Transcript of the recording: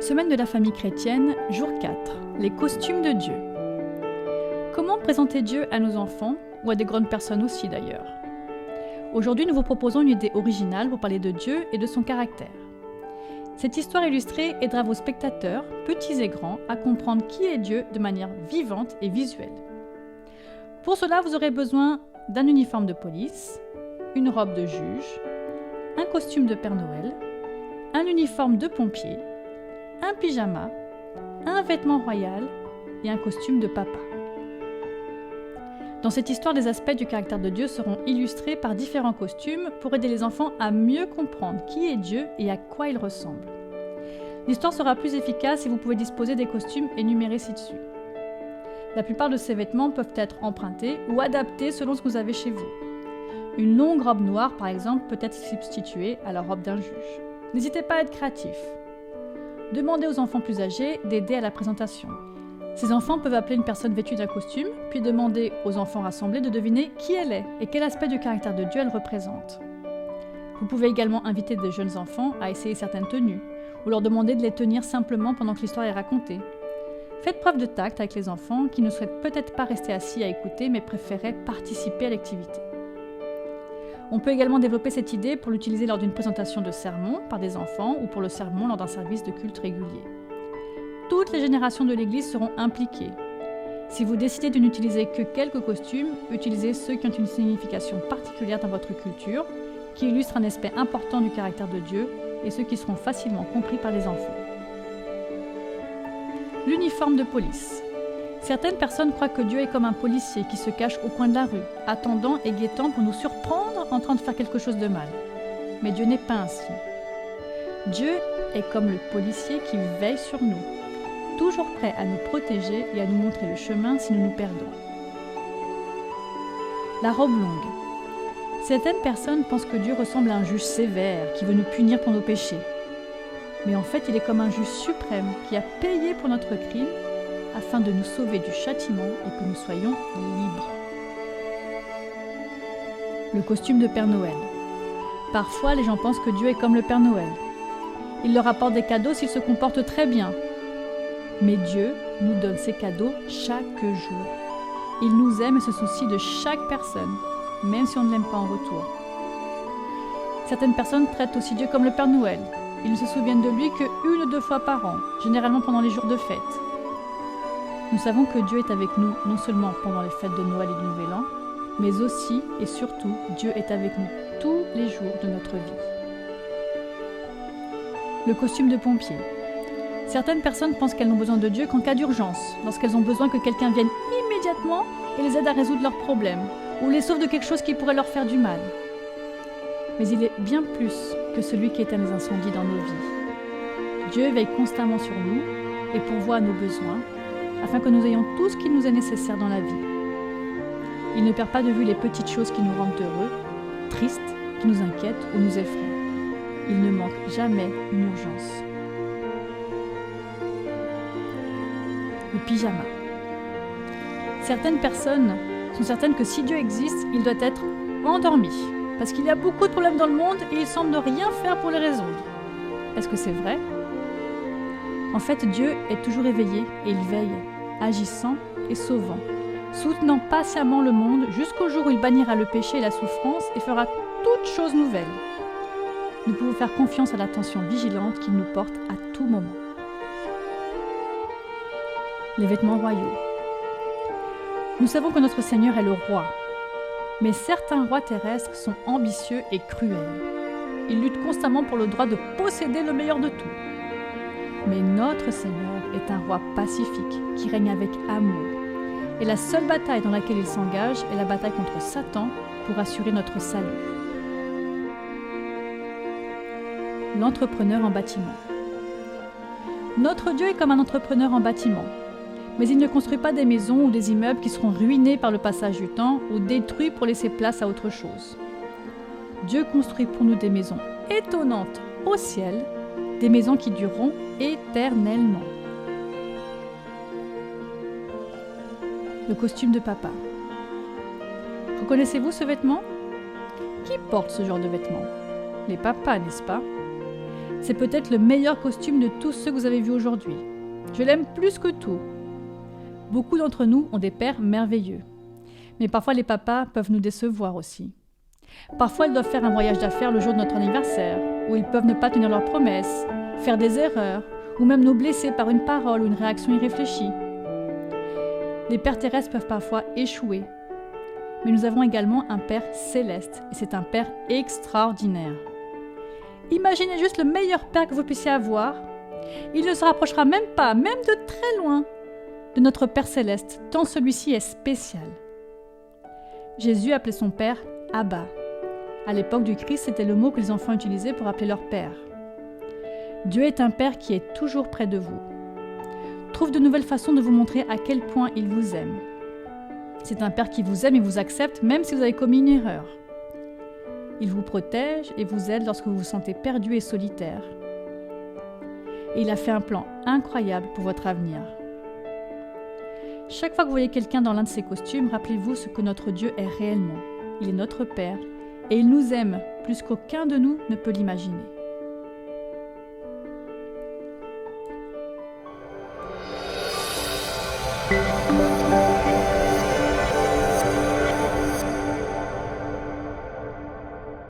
Semaine de la famille chrétienne, jour 4, les costumes de Dieu. Comment présenter Dieu à nos enfants, ou à des grandes personnes aussi d'ailleurs? Aujourd'hui, nous vous proposons une idée originale pour parler de Dieu et de son caractère. Cette histoire illustrée aidera vos spectateurs, petits et grands, à comprendre qui est Dieu de manière vivante et visuelle. Pour cela, vous aurez besoin d'un uniforme de police, une robe de juge, un costume de Père Noël, un uniforme de pompier, un pyjama, un vêtement royal et un costume de papa. Dans cette histoire, les aspects du caractère de Dieu seront illustrés par différents costumes pour aider les enfants à mieux comprendre qui est Dieu et à quoi il ressemble. L'histoire sera plus efficace si vous pouvez disposer des costumes énumérés ci-dessus. La plupart de ces vêtements peuvent être empruntés ou adaptés selon ce que vous avez chez vous. Une longue robe noire, par exemple, peut être substituée à la robe d'un juge. N'hésitez pas à être créatif. Demandez aux enfants plus âgés d'aider à la présentation. Ces enfants peuvent appeler une personne vêtue d'un costume, puis demander aux enfants rassemblés de deviner qui elle est et quel aspect du caractère de Dieu elle représente. Vous pouvez également inviter des jeunes enfants à essayer certaines tenues, ou leur demander de les tenir simplement pendant que l'histoire est racontée. Faites preuve de tact avec les enfants qui ne souhaitent peut-être pas rester assis à écouter, mais préféraient participer à l'activité. On peut également développer cette idée pour l'utiliser lors d'une présentation de sermon par des enfants ou pour le sermon lors d'un service de culte régulier. Toutes les générations de l'Église seront impliquées. Si vous décidez de n'utiliser que quelques costumes, utilisez ceux qui ont une signification particulière dans votre culture, qui illustrent un aspect important du caractère de Dieu et ceux qui seront facilement compris par les enfants. L'uniforme de police. Certaines personnes croient que Dieu est comme un policier qui se cache au coin de la rue, attendant et guettant pour nous surprendre en train de faire quelque chose de mal. Mais Dieu n'est pas ainsi. Dieu est comme le policier qui veille sur nous, toujours prêt à nous protéger et à nous montrer le chemin si nous nous perdons. La robe longue. Certaines personnes pensent que Dieu ressemble à un juge sévère qui veut nous punir pour nos péchés. Mais en fait, il est comme un juge suprême qui a payé pour notre crime afin de nous sauver du châtiment et que nous soyons libres. Le costume de Père Noël. Parfois, les gens pensent que Dieu est comme le Père Noël. Il leur apporte des cadeaux s'ils se comportent très bien. Mais Dieu nous donne ses cadeaux chaque jour. Il nous aime et se soucie de chaque personne, même si on ne l'aime pas en retour. Certaines personnes traitent aussi Dieu comme le Père Noël. Ils ne se souviennent de lui qu'une ou deux fois par an, généralement pendant les jours de fête. Nous savons que Dieu est avec nous non seulement pendant les fêtes de Noël et du Nouvel An, mais aussi et surtout, Dieu est avec nous tous les jours de notre vie. Le costume de pompier. Certaines personnes pensent qu'elles n'ont besoin de Dieu qu'en cas d'urgence, lorsqu'elles ont besoin que quelqu'un vienne immédiatement et les aide à résoudre leurs problèmes, ou les sauve de quelque chose qui pourrait leur faire du mal. Mais il est bien plus que celui qui éteint les incendies dans nos vies. Dieu veille constamment sur nous et pourvoit à nos besoins, afin que nous ayons tout ce qui nous est nécessaire dans la vie. Il ne perd pas de vue les petites choses qui nous rendent heureux, tristes, qui nous inquiètent ou nous effraient. Il ne manque jamais une urgence. Le pyjama. Certaines personnes sont certaines que si Dieu existe, il doit être endormi, parce qu'il y a beaucoup de problèmes dans le monde et il semble ne rien faire pour les résoudre. Est-ce que c'est vrai ? En fait, Dieu est toujours éveillé et il veille, agissant et sauvant, soutenant patiemment le monde jusqu'au jour où il bannira le péché et la souffrance et fera toutes choses nouvelles. Nous pouvons faire confiance à l'attention vigilante qu'il nous porte à tout moment. Les vêtements royaux. Nous savons que notre Seigneur est le roi, mais certains rois terrestres sont ambitieux et cruels. Ils luttent constamment pour le droit de posséder le meilleur de tout. Mais notre Seigneur est un roi pacifique qui règne avec amour. Et la seule bataille dans laquelle il s'engage est la bataille contre Satan pour assurer notre salut. L'entrepreneur en bâtiment. Notre Dieu est comme un entrepreneur en bâtiment. Mais il ne construit pas des maisons ou des immeubles qui seront ruinés par le passage du temps ou détruits pour laisser place à autre chose. Dieu construit pour nous des maisons étonnantes au ciel, des maisons qui dureront éternellement. Le costume de papa. Reconnaissez-vous ce vêtement ? Qui porte ce genre de vêtements ? Les papas, n'est-ce pas ? C'est peut-être le meilleur costume de tous ceux que vous avez vus aujourd'hui. Je l'aime plus que tout. Beaucoup d'entre nous ont des pères merveilleux. Mais parfois les papas peuvent nous décevoir aussi. Parfois ils doivent faire un voyage d'affaires le jour de notre anniversaire, ou ils peuvent ne pas tenir leurs promesses, faire des erreurs, ou même nous blesser par une parole ou une réaction irréfléchie. Les pères terrestres peuvent parfois échouer. Mais nous avons également un Père céleste, et c'est un Père extraordinaire. Imaginez juste le meilleur Père que vous puissiez avoir. Il ne se rapprochera même pas, même de très loin, de notre Père céleste, tant celui-ci est spécial. Jésus appelait son Père Abba. À l'époque du Christ, c'était le mot que les enfants utilisaient pour appeler leur Père. Dieu est un Père qui est toujours près de vous. Trouve de nouvelles façons de vous montrer à quel point il vous aime. C'est un Père qui vous aime et vous accepte même si vous avez commis une erreur. Il vous protège et vous aide lorsque vous vous sentez perdu et solitaire. Et il a fait un plan incroyable pour votre avenir. Chaque fois que vous voyez quelqu'un dans l'un de ces costumes, rappelez-vous ce que notre Dieu est réellement. Il est notre Père et il nous aime plus qu'aucun de nous ne peut l'imaginer.